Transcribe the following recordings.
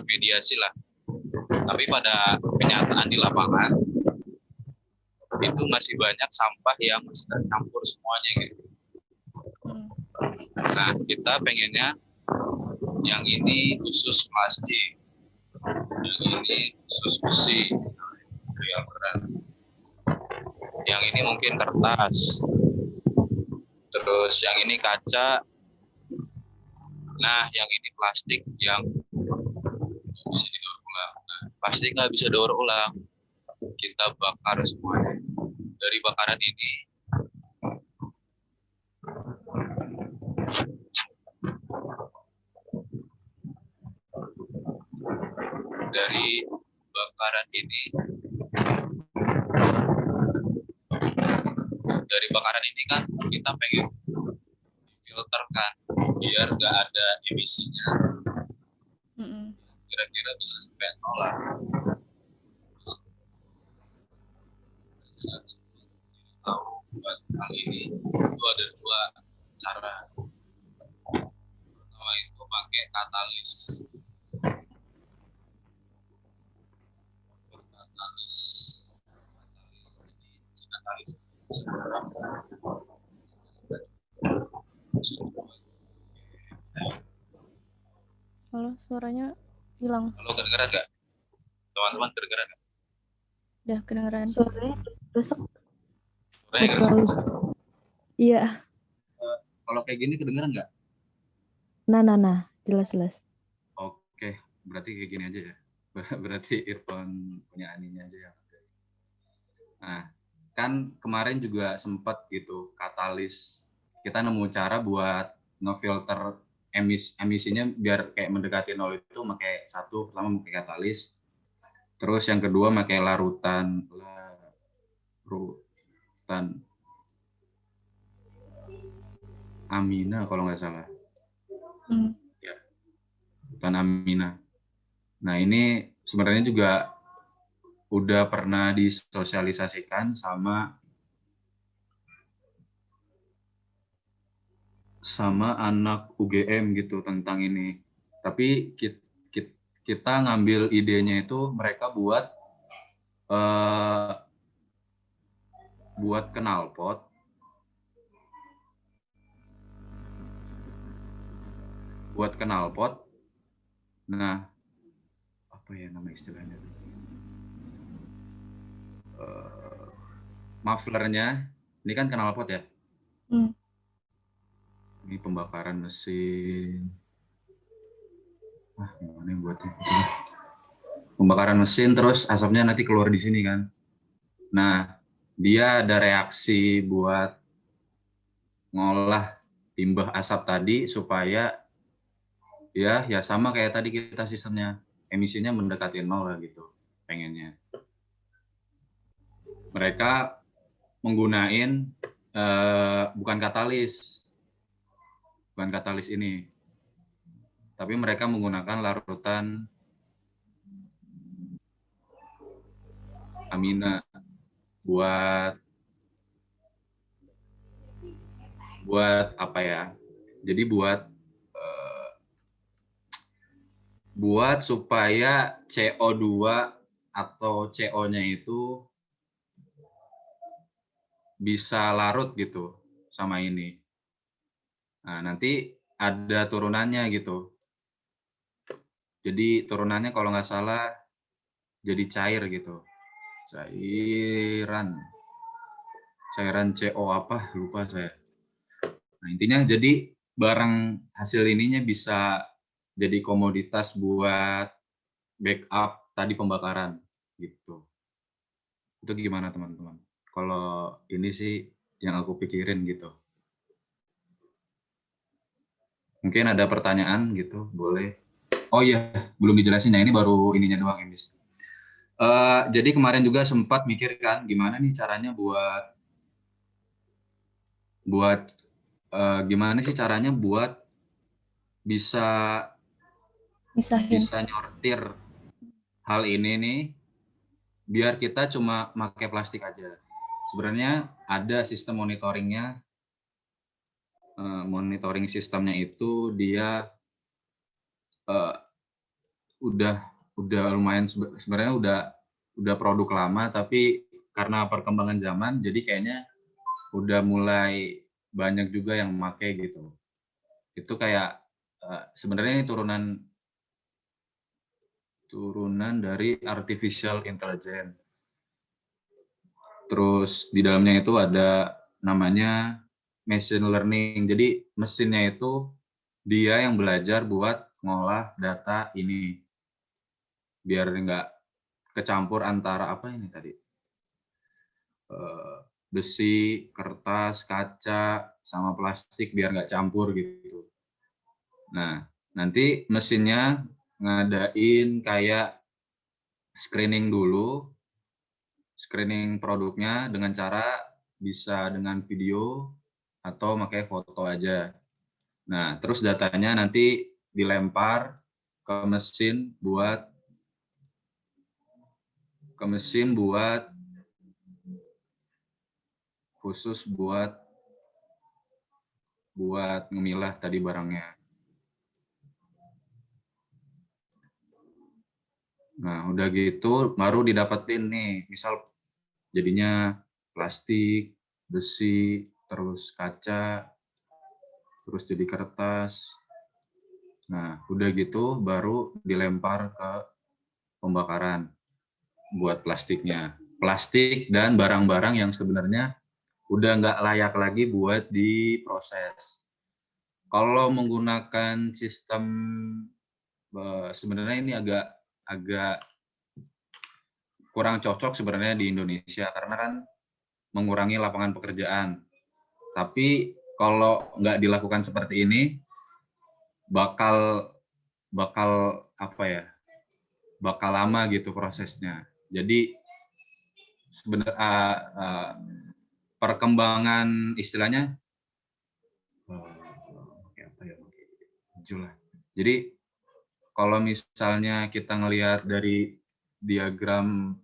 mediasi lah. Tapi pada kenyataan di lapangan itu masih banyak sampah yang masih tercampur semuanya gitu. Nah, kita pengennya yang ini khusus plastik, yang ini khusus besi, yang berat. Yang ini mungkin kertas. Terus yang ini kaca. Nah, yang ini plastik yang bisa didaur ulang. Nah, plastik nggak bisa daur ulang. Kita bakar semuanya. Dari bakaran ini, kan kita pengen filterkan biar nggak ada emisinya. Kira-kira bisa sampai nol lah. Tahu buat hal ini itu ada dua cara. Pertama itu pakai katalis. Halo, suaranya hilang. Halo, kedengeran nggak? Teman-teman kedengeran nggak? Udah kedengeran. Suaranya resek. Suaranya Iya. Kalau kayak gini kedengeran nggak? Nah, jelas. Oke, berarti kayak gini aja ya. Berarti earphone punya Aninya aja ya. Nah, kan kemarin juga sempat gitu katalis. Kita nemu cara buat ngefilter emisinya biar kayak mendekati nol itu pakai satu, pertama pakai katalis. Terus yang kedua pakai larutan amina kalau nggak salah. Ya, larutan amina. Nah, ini sebenarnya juga udah pernah disosialisasikan sama anak UGM gitu tentang ini. Tapi kita ngambil idenya itu mereka buat knalpot. Buat knalpot. Nah, apa ya nama istilahnya? Mufflernya, ini kan knalpot ya. Ini pembakaran mesin. Gimana yang buatnya? Pembakaran mesin, terus asapnya nanti keluar di sini kan. Nah, dia ada reaksi buat ngolah limbah asap tadi supaya ya sama kayak tadi kita sistemnya, emisinya mendekati nol lah gitu pengennya. Mereka menggunakan bukan katalis ini, tapi mereka menggunakan larutan amina buat apa ya? Jadi buat supaya CO2 atau CO-nya itu bisa larut gitu sama ini. Nah, nanti ada turunannya gitu. Jadi turunannya kalau nggak salah jadi cair gitu. Cairan CO apa, lupa saya. Nah, intinya jadi barang hasil ininya bisa jadi komoditas buat backup tadi pembakaran gitu. Itu gimana teman-teman? Kalau ini sih yang aku pikirin gitu. Mungkin ada pertanyaan gitu, boleh. Oh iya, belum dijelasin ya, ini baru ininya doang emis. Jadi kemarin juga sempat mikir kan gimana nih caranya gimana sih caranya buat bisa nyortir hal ini nih biar kita cuma pakai plastik aja. Sebenarnya ada sistem monitoringnya. Monitoring sistemnya itu dia udah lumayan sebenarnya udah produk lama, tapi karena perkembangan zaman jadi kayaknya udah mulai banyak juga yang memakai gitu. Itu kayak sebenarnya ini turunan dari artificial intelligence. Terus di dalamnya itu ada namanya machine learning. Jadi mesinnya itu dia yang belajar buat ngolah data ini biar nggak kecampur antara apa ini tadi, besi, kertas, kaca, sama plastik biar nggak campur gitu. Nah, nanti mesinnya ngadain kayak screening dulu, screening produknya dengan cara bisa dengan video atau pakai foto aja. Nah, terus datanya nanti dilempar ke mesin buat khusus buat ngemilah tadi barangnya. Nah, udah gitu baru didapetin nih, misal jadinya plastik, besi, terus kaca, terus jadi kertas. Nah, udah gitu baru dilempar ke pembakaran buat plastiknya. Plastik dan barang-barang yang sebenarnya udah nggak layak lagi buat diproses. Kalau menggunakan sistem, sebenarnya ini agak kurang cocok sebenarnya di Indonesia karena kan mengurangi lapangan pekerjaan. Tapi kalau nggak dilakukan seperti ini, bakal apa ya? Bakal lama gitu prosesnya. Jadi sebenarnya perkembangan istilahnya Jadi kalau misalnya kita ngelihat dari diagram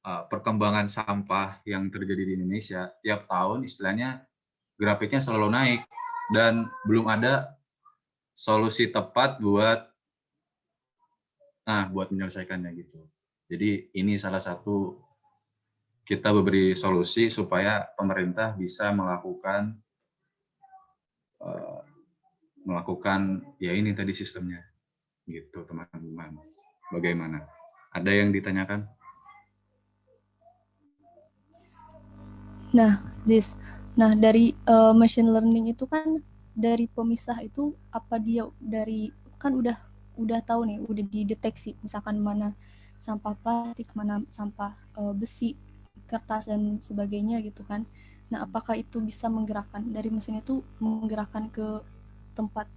perkembangan sampah yang terjadi di Indonesia, tiap tahun istilahnya grafiknya selalu naik dan belum ada solusi tepat buat menyelesaikannya gitu. Jadi ini salah satu kita beri solusi supaya pemerintah bisa melakukan ya ini tadi sistemnya gitu teman-teman. Bagaimana? Ada yang ditanyakan? Nah, dari machine learning itu kan dari pemisah itu apa dia dari kan udah tahu nih, udah dideteksi misalkan mana sampah plastik, mana sampah besi, kertas dan sebagainya gitu kan. Nah, apakah itu bisa menggerakkan dari mesin itu menggerakkan ke tempat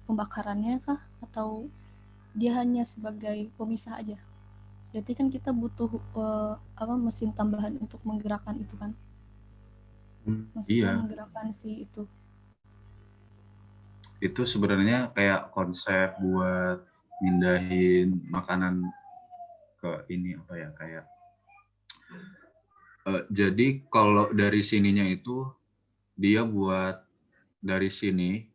pembakarannya kah atau dia hanya sebagai pemisah aja? Berarti kan kita butuh mesin tambahan untuk menggerakkan itu kan? Maksudnya Iya. menggerakkan si itu. Itu sebenarnya kayak konsep buat mindahin makanan ke ini apa ya kayak jadi kalau dari sininya itu dia buat dari sini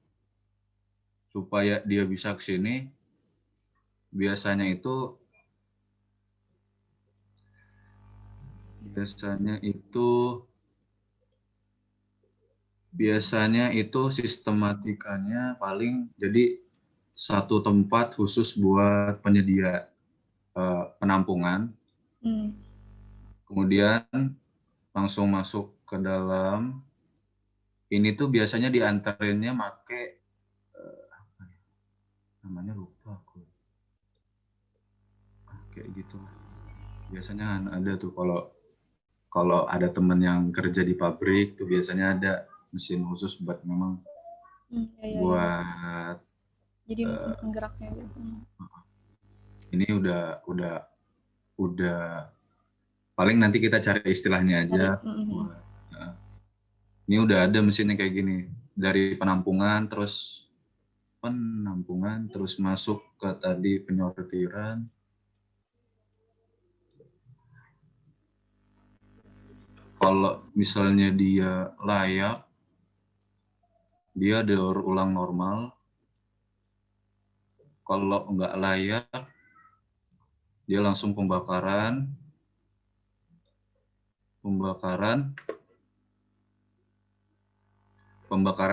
supaya dia bisa ke sini biasanya itu sistematikanya paling jadi satu tempat khusus buat penyedia penampungan. Kemudian langsung masuk ke dalam. Ini tuh biasanya diantarinnya pakai namanya lupa aku. Kayak gitu. Biasanya ada tuh kalau ada teman yang kerja di pabrik tuh biasanya ada mesin khusus buat memang buat jadi mesin penggeraknya gitu. Ini udah paling nanti kita cari istilahnya aja. Ini udah ada mesinnya kayak gini dari penampungan terus masuk ke tadi penyortiran. Kalau misalnya dia layak, dia daur ulang normal. Kalau nggak layak, Dia langsung pembakaran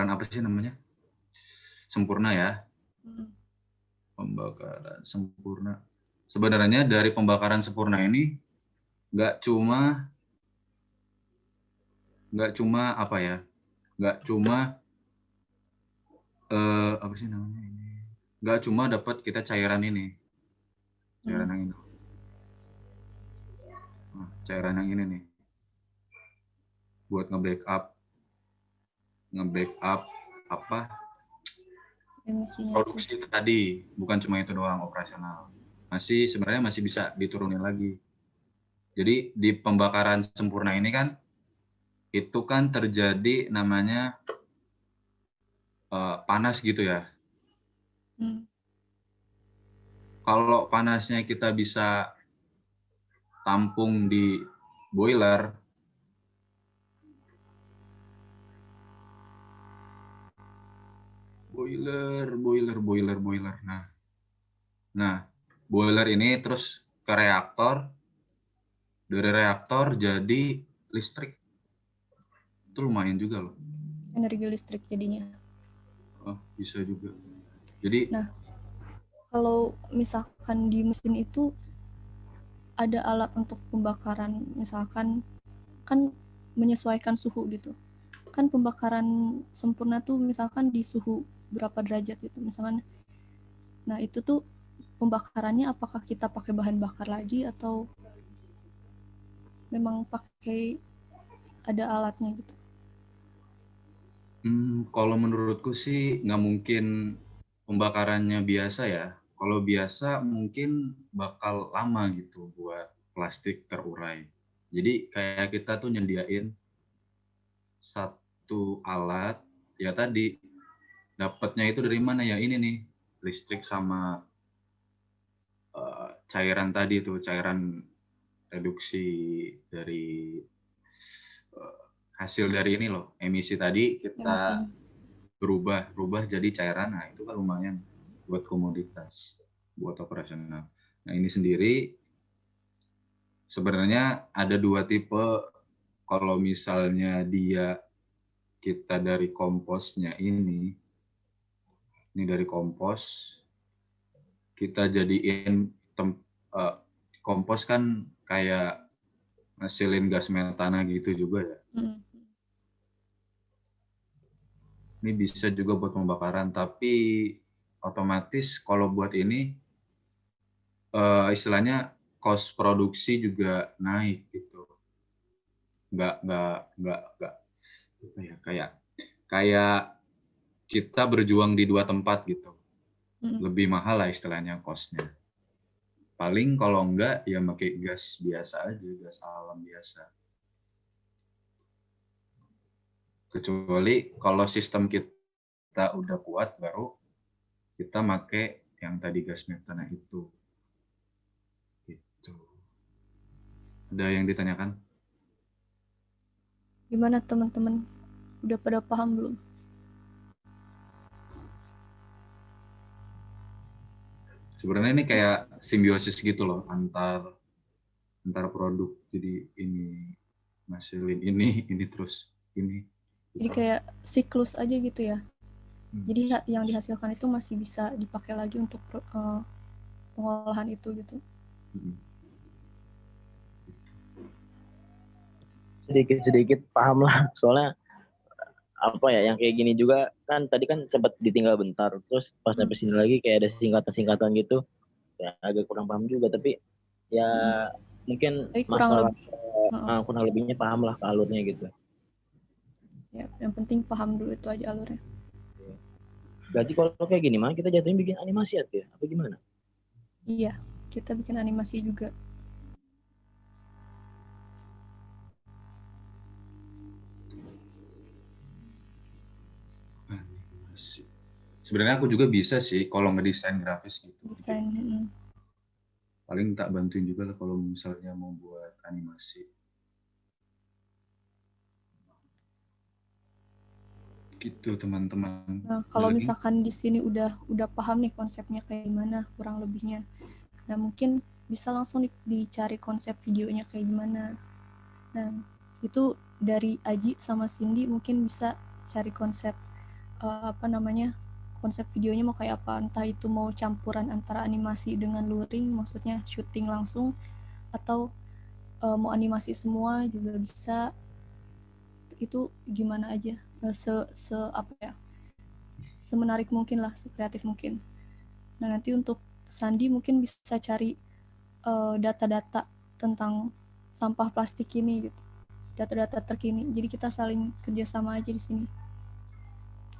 apa sih namanya? Sempurna ya. Pembakaran sempurna. Sebenarnya dari pembakaran sempurna ini nggak cuma apa ya? Nggak cuma apa sih namanya ini? Nggak cuma dapat kita cairan ini. Cairan yang ini. Nah, cairan yang ini nih. Buat nge-backup apa? Emisinya Produksi itu tadi, bukan cuma itu doang operasional. Sebenarnya masih bisa diturunin lagi. Jadi di pembakaran sempurna ini kan itu kan terjadi namanya panas gitu ya. Kalau panasnya kita bisa tampung di boiler, Nah, boiler ini terus ke reaktor, dari reaktor jadi listrik. Itu lumayan juga loh. energi listrik jadinya. Oh, bisa juga. Jadi, nah, kalau misalkan di mesin itu ada alat untuk pembakaran, misalkan kan menyesuaikan suhu gitu. Kan pembakaran sempurna tuh misalkan di suhu berapa derajat gitu, misalkan. Nah, itu tuh pembakarannya apakah kita pakai bahan bakar lagi atau memang pakai ada alatnya gitu? Kalau menurutku sih nggak mungkin pembakarannya biasa ya. Kalau biasa mungkin bakal lama gitu buat plastik terurai. Jadi kayak kita tuh nyediain satu alat, ya tadi dapatnya itu dari mana ya, ini nih listrik sama cairan tadi tuh, cairan reduksi dari hasil dari ini loh, emisi tadi kita berubah jadi cairan. Nah itu kan lumayan buat komoditas, buat operasional. Nah ini sendiri sebenarnya ada dua tipe. Kalau misalnya kita dari komposnya ini dari kompos, kita jadiin kompos kan kayak ngasilin gas metana gitu juga ya. Ini bisa juga buat pembakaran, tapi otomatis kalau buat ini istilahnya cost produksi juga naik gitu. Nggak kayak kita berjuang di dua tempat gitu. Lebih mahal lah istilahnya cost-nya. Paling kalau enggak ya pakai gas biasa aja, gas alam biasa. Kecuali kalau sistem kita udah kuat baru kita pakai yang tadi gas metana itu. Gitu. Ada yang ditanyakan? Gimana teman-teman? Udah pada paham belum? Sebenarnya ini kayak simbiosis gitu loh antar produk. Jadi ini ngasilin ini terus ini. Gitu. Jadi kayak siklus aja gitu ya. Jadi yang dihasilkan itu masih bisa dipakai lagi untuk pengolahan itu gitu. Sedikit paham lah, soalnya apa ya, yang kayak gini juga kan tadi kan sempat ditinggal bentar, terus pas sampai sini lagi kayak ada singkatan gitu, ya agak kurang paham juga, tapi ya mungkin masalah kurang lebihnya paham lah ke alurnya gitu. Ya, yang penting paham dulu itu aja alurnya. Berarti kalau kayak gini mah kita jatuhnya bikin animasi ya, apa gimana? Iya, kita bikin animasi juga. Sebenarnya aku juga bisa sih kalau ngedesain grafis gitu. Desain. Paling tak bantuin juga lah kalau misalnya mau buat animasi. Gitu teman-teman. Nah, kalau misalkan di sini udah paham nih konsepnya kayak gimana kurang lebihnya. Nah, mungkin bisa langsung dicari konsep videonya kayak gimana. Nah, itu dari Aji sama Cindy mungkin bisa cari konsep konsep videonya mau kayak apa, entah itu mau campuran antara animasi dengan luring, maksudnya syuting langsung, atau mau animasi semua juga bisa. Itu gimana aja, semenarik mungkin lah, sekreatif mungkin. Nah, nanti untuk Sandi mungkin bisa cari data-data tentang sampah plastik ini gitu, data-data terkini. Jadi kita saling kerjasama aja di sini.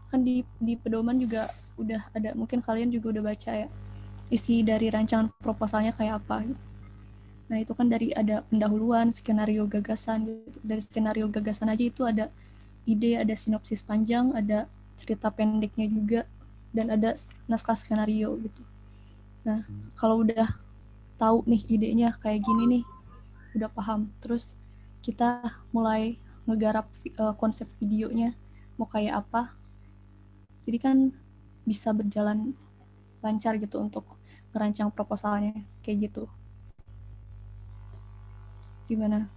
Kan di pedoman juga udah ada, mungkin kalian juga udah baca ya, isi dari rancangan proposalnya kayak apa gitu. Nah, itu kan dari ada pendahuluan, skenario gagasan gitu. Dari skenario gagasan aja itu ada ide, ada sinopsis panjang, ada cerita pendeknya juga, dan ada naskah skenario gitu. Nah, kalau udah tahu nih idenya kayak gini nih, udah paham, terus kita mulai ngegarap konsep videonya mau kayak apa. Jadi kan bisa berjalan lancar gitu untuk merancang proposalnya kayak gitu. Gimana?